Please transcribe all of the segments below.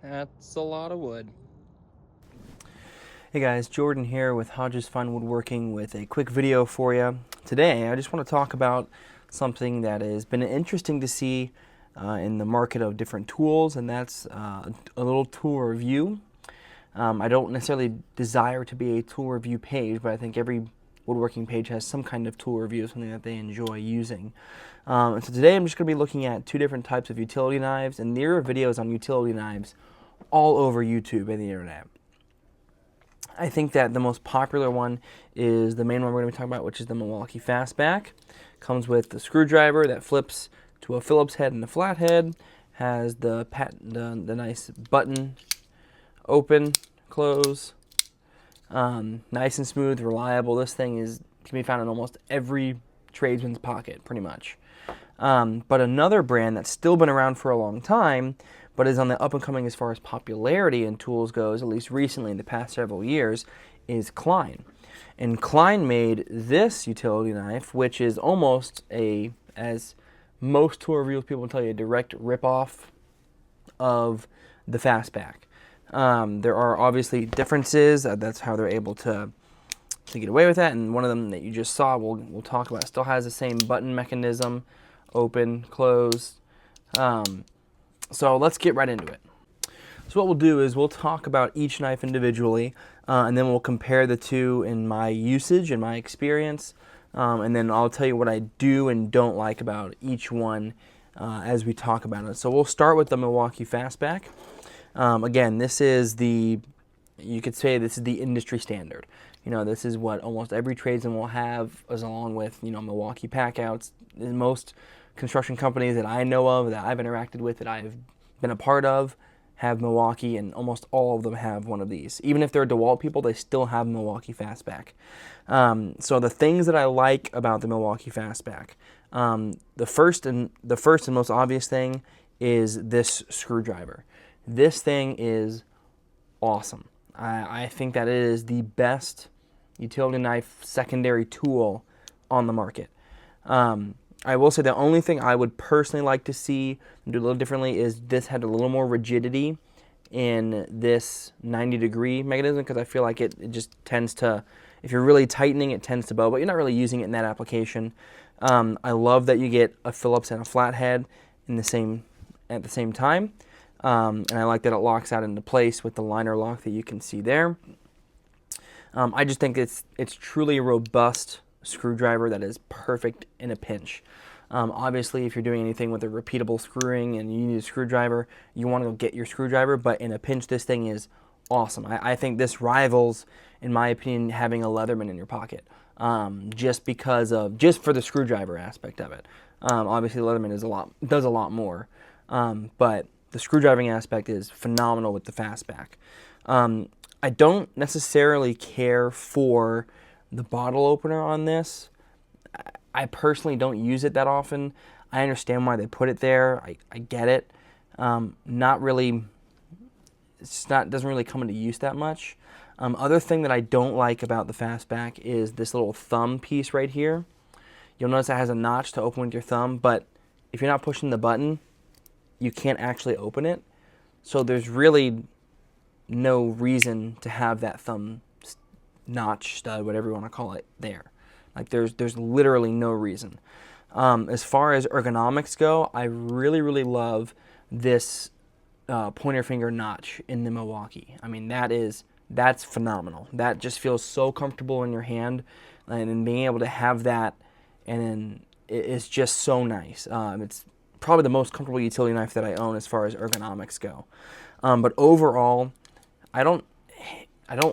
That's a lot of wood. Hey guys, Jordan here with Hodges Fine Woodworking with a quick video for you. Today I just want to talk about something that has been interesting to see in the market of different tools, and that's a little tool review. I don't necessarily desire to be a tool review page, but I think every woodworking page has some kind of tool review, something that they enjoy using. And so today I'm just going to be looking at two different types of utility knives, and there are videos on utility knives all over YouTube and the internet. I think that the most popular one is the main one we're going to be talking about, which is the Milwaukee Fastback. Comes with the screwdriver that flips to a Phillips head and a flathead. Has the nice button, open, close. Nice and smooth, reliable. This thing can be found in almost every tradesman's pocket, pretty much. But another brand that's still been around for a long time, but is on the up and coming as far as popularity in tools goes, at least recently in the past several years, is Klein. And Klein made this utility knife, which is almost as most tool reviews people will tell you, a direct ripoff of the Fastback. There are obviously differences. That's how they're able to get away with that. And one of them that you just saw, we'll talk about, still has the same button mechanism, open, close. So let's get right into it. So what we'll do is we'll talk about each knife individually, and then we'll compare the two in my usage and my experience, and then I'll tell you what I do and don't like about each one as we talk about it. So we'll start with the Milwaukee Fastback. Again, you could say this is the industry standard. This is what almost every tradesman will have, as along with, Milwaukee packouts. Most construction companies that I know of, that I've interacted with, that I've been a part of, have Milwaukee, and almost all of them have one of these. Even if they're DeWalt people, they still have Milwaukee Fastback. So the things that I like about the Milwaukee Fastback, the first and most obvious thing is this screwdriver. This thing is awesome. I think that it is the best utility knife secondary tool on the market. I will say the only thing I would personally like to see and do a little differently is this had a little more rigidity in this 90-degree mechanism, because I feel like it just tends to, if you're really tightening, it tends to bow, but you're not really using it in that application. I love that you get a Phillips and a flathead at the same time. And I like that it locks out into place with the liner lock that you can see there. I just think it's truly a robust screwdriver that is perfect in a pinch. Obviously, if you're doing anything with a repeatable screwing and you need a screwdriver, you want to go get your screwdriver, but in a pinch, this thing is awesome. I think this rivals, in my opinion, having a Leatherman in your pocket, just for the screwdriver aspect of it. Obviously, the Leatherman does a lot more, but the screwdriving aspect is phenomenal with the Fastback. I don't necessarily care for the bottle opener on this. I personally don't use it that often. I understand why they put it there. I get it. Not really. Doesn't really come into use that much. Other thing that I don't like about the Fastback is this little thumb piece right here. You'll notice it has a notch to open with your thumb, but if you're not pushing the button, you can't actually open it. So there's really no reason to have that thumb notch, stud, whatever you want to call it, there. Like there's literally no reason. As far as ergonomics go, I really, really love this pointer finger notch in the Milwaukee. I mean, that's phenomenal. That just feels so comfortable in your hand, and then being able to have that, and then it's just so nice. It's probably the most comfortable utility knife that I own as far as ergonomics go. But overall, I don't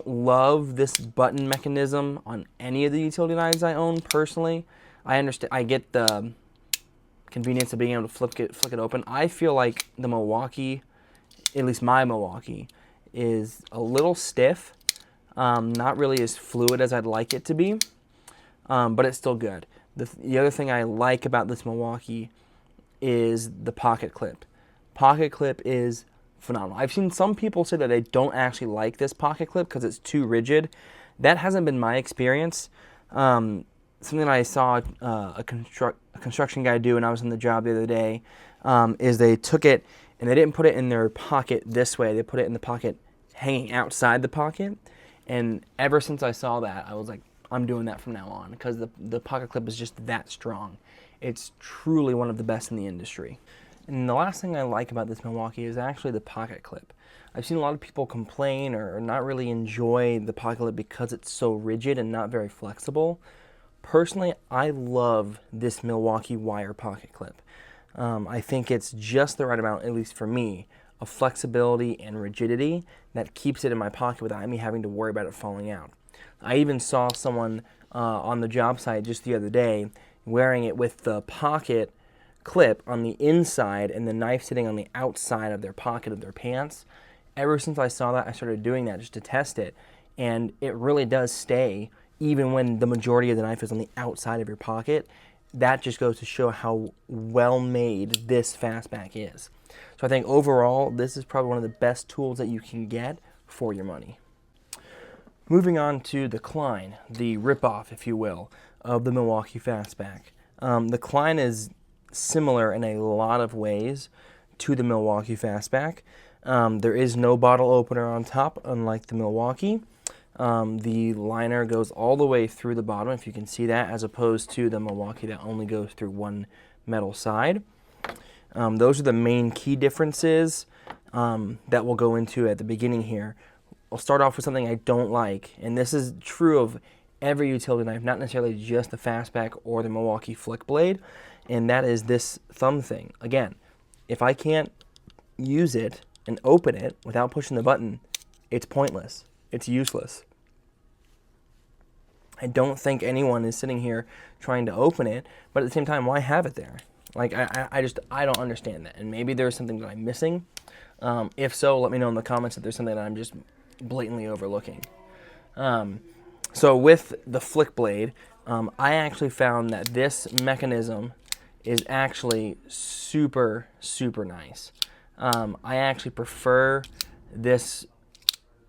love this button mechanism on any of the utility knives I own personally. I understand. I get the convenience of being able to flick it open. I feel like the Milwaukee, at least my Milwaukee, is a little stiff. Not really as fluid as I'd like it to be, but it's still good. The other thing I like about this Milwaukee is the pocket clip. Pocket clip is phenomenal. I've seen some people say that they don't actually like this pocket clip because it's too rigid. That hasn't been my experience. Something that I saw a construction guy do when I was on the job the other day is they took it And they didn't put it in their pocket this way. They put it in the pocket hanging outside the pocket. And ever since I saw that, I was like, I'm doing that from now on, because the pocket clip is just that strong. It's truly one of the best in the industry. And the last thing I like about this Milwaukee is actually the pocket clip. I've seen a lot of people complain or not really enjoy the pocket clip because it's so rigid and not very flexible. Personally, I love this Milwaukee wire pocket clip. I think it's just the right amount, at least for me, of flexibility and rigidity that keeps it in my pocket without me having to worry about it falling out. I even saw someone on the job site just the other day wearing it with the pocket clip on the inside and the knife sitting on the outside of their pocket of their pants. Ever since I saw that, I started doing that just to test it, and it really does stay even when the majority of the knife is on the outside of your pocket. That just goes to show how well made this fastback is. So I think overall, this is probably one of the best tools that you can get for your money. Moving on to the Klein, the ripoff, if you will, of the Milwaukee fastback. The Klein is similar in a lot of ways to the Milwaukee fastback. There is no bottle opener on top, unlike the Milwaukee. The liner goes all the way through the bottom, if you can see that, as opposed to the Milwaukee that only goes through one metal side. Those are the main key differences that we'll go into at the beginning here. I'll start off with something I don't like, and this is true of every utility knife, not necessarily just the fastback or the Milwaukee flick blade, and that is this thumb thing. Again, if I can't use it and open it without pushing the button, it's pointless. It's useless. I don't think anyone is sitting here trying to open it, but at the same time, why have it there? Like, I don't understand that, and maybe there's something that I'm missing. If so, let me know in the comments if there's something that I'm just blatantly overlooking. So with the flick blade, I actually found that this mechanism is actually super, super nice. I actually prefer this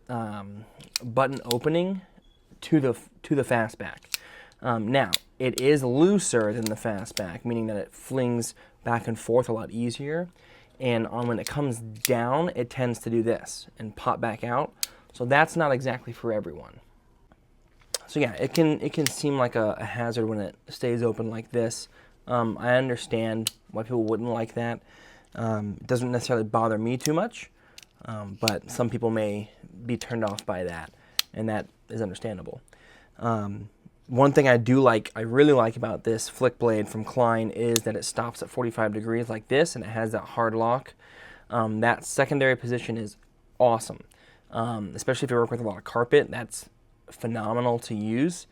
button opening to the fastback. Now, it is looser than the fastback, meaning that it flings back and forth a lot easier. And when it comes down, it tends to do this and pop back out. So that's not exactly for everyone. So yeah, it can seem like a hazard when it stays open like this. I understand why people wouldn't like that. It doesn't necessarily bother me too much, but some people may be turned off by that, and that is understandable. One thing I really like about this flick blade from Klein is that it stops at 45 degrees like this, and it has that hard lock. That secondary position is awesome, especially if you work with a lot of carpet. That's phenomenal to use.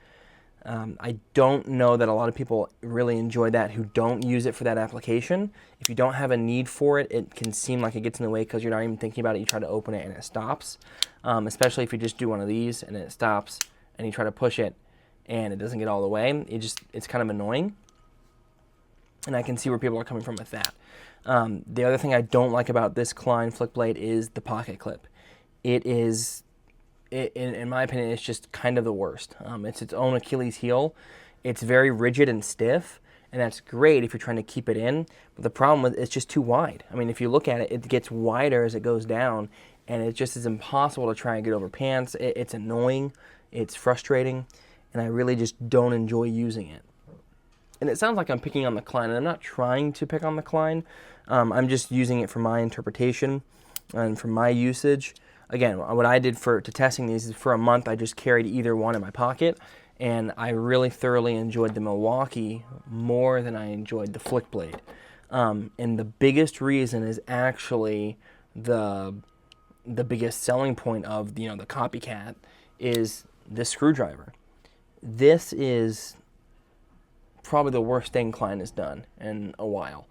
I don't know that a lot of people really enjoy that who don't use it for that application. If you don't have a need for it, it can seem like it gets in the way because you're not even thinking about it. You try to open it and it stops, especially if you just do one of these and it stops and you try to push it and it doesn't get all the way. It's kind of annoying, and I can see where people are coming from with that. The other thing I don't like about this Klein flick blade is the pocket clip. In my opinion, it's just kind of the worst. It's its own Achilles heel. It's very rigid and stiff, and that's great if you're trying to keep it in. But the problem with it's just too wide. I mean, if you look at it, it gets wider as it goes down, and it just is impossible to try and get over pants. It's annoying. It's frustrating, and I really just don't enjoy using it. And it sounds like I'm picking on the Klein, and I'm not trying to pick on the Klein. I'm just using it for my interpretation and for my usage. Again, what I did to testing these is for a month, I just carried either one in my pocket, and I really thoroughly enjoyed the Milwaukee more than I enjoyed the flick blade. And the biggest reason is actually the biggest selling point of the copycat is this screwdriver. This is probably the worst thing Klein has done in a while.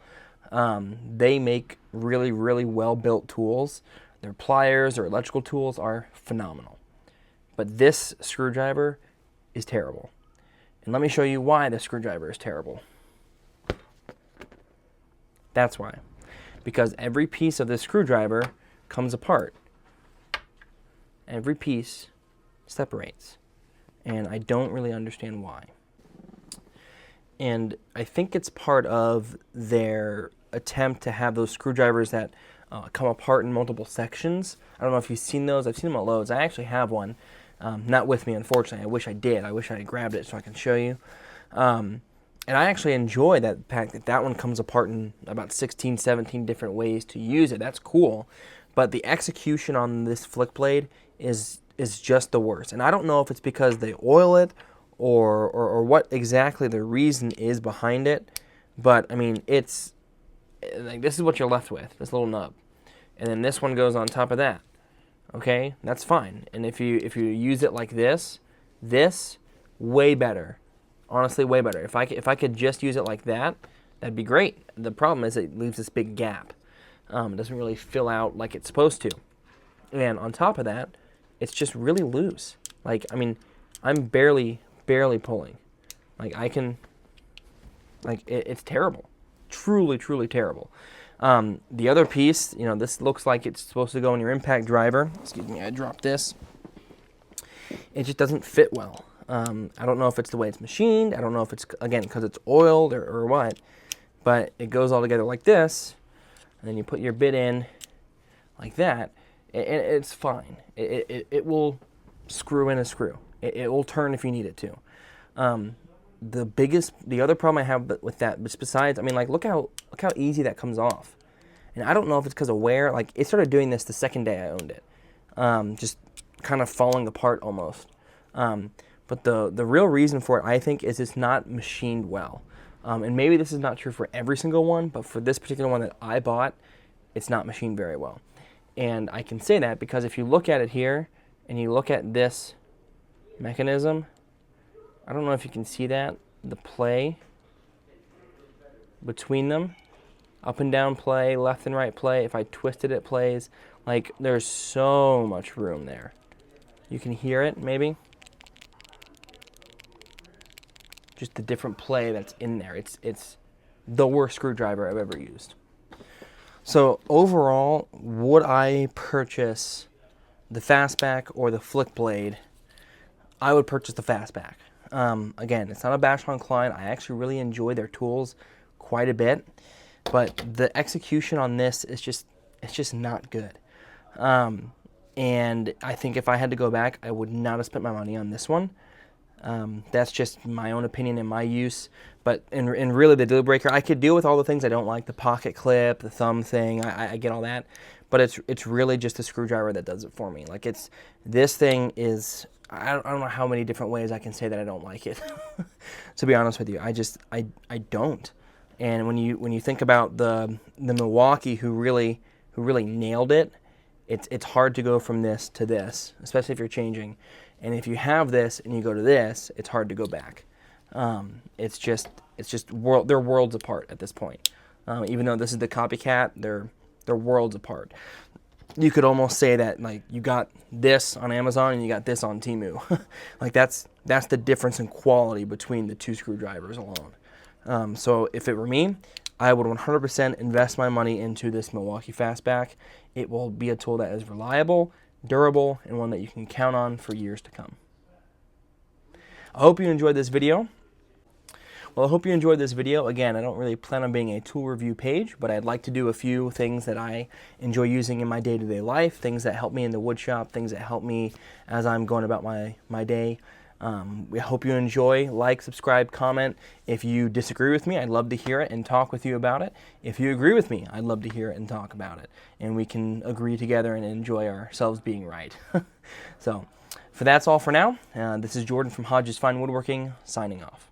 They make really, really well-built tools. Their pliers, their electrical tools are phenomenal. But this screwdriver is terrible. And let me show you why the screwdriver is terrible. That's why. Because every piece of this screwdriver comes apart. Every piece separates. And I don't really understand why. And I think it's part of their attempt to have those screwdrivers that come apart in multiple sections. I don't know if you've seen those. I've seen them at Lowe's. I actually have one. Not with me, unfortunately. I wish I did. I wish I had grabbed it so I can show you. And I actually enjoy that fact that that one comes apart in about 16, 17 different ways to use it. That's cool. But the execution on this flick blade is just the worst. And I don't know if it's because they oil it or what exactly the reason is behind it. But, I mean, it's like this is what you're left with, this little nub. And then this one goes on top of that. Okay? That's fine. And if you use it like this, way better. Honestly, way better. If I could just use it like that, that'd be great. The problem is it leaves this big gap. It doesn't really fill out like it's supposed to. And on top of that, it's just really loose. Like, I mean, I'm barely pulling. Like, I can, like, it's terrible. Truly, truly terrible. The other piece, you know, this looks like it's supposed to go in your impact driver. Excuse me, I dropped this. It just doesn't fit well. I don't know if it's the way it's machined. I don't know if it's, again, because it's oiled or what. But it goes all together like this. And then you put your bit in like that. And it's fine. It will screw in a screw. It will turn if you need it to. The other problem I have with that, besides, I mean, like, look how easy that comes off. And I don't know if it's because of wear. Like, it started doing this the second day I owned it. Just kind of falling apart almost. But the real reason for it, I think, is it's not machined well. And maybe this is not true for every single one, but for this particular one that I bought, it's not machined very well. And I can say that because if you look at it here, and you look at this mechanism, I don't know if you can see that, the play between them, up and down play, left and right play. If I twist it plays. Like, there's so much room there. You can hear it, maybe. Just the different play that's in there. It's the worst screwdriver I've ever used. So overall, would I purchase the fastback or the flick blade? I would purchase the fastback. Again, it's not a bash on Klein. I actually really enjoy their tools quite a bit, but the execution on this is just not good. And I think if I had to go back, I would not have spent my money on this one. That's just my own opinion and my use. But in really the deal breaker, I could deal with all the things I don't like, the pocket clip, the thumb thing. I get all that. But it's really just the screwdriver that does it for me. Like, this thing is, I don't know how many different ways I can say that I don't like it. To be honest with you, I don't. And when you think about the Milwaukee who really nailed it, it's hard to go from this to this, especially if you're changing. And if you have this and you go to this, it's hard to go back. It's just they're worlds apart at this point. Even though this is the copycat, they're worlds apart. You could almost say that, like, you got this on Amazon and you got this on Temu. Like, that's the difference in quality between the two screwdrivers alone. So if it were me, I would 100% invest my money into this Milwaukee Fastback. It will be a tool that is reliable, durable, and one that you can count on for years to come. I hope you enjoyed this video. Well, I hope you enjoyed this video. Again, I don't really plan on being a tool review page, but I'd like to do a few things that I enjoy using in my day-to-day life, things that help me in the wood shop, things that help me as I'm going about my day. We hope you enjoy. Like, subscribe, comment. If you disagree with me, I'd love to hear it and talk with you about it. If you agree with me, I'd love to hear it and talk about it. And we can agree together and enjoy ourselves being right. So, that's all for now. This is Jordan from Hodges Fine Woodworking, signing off.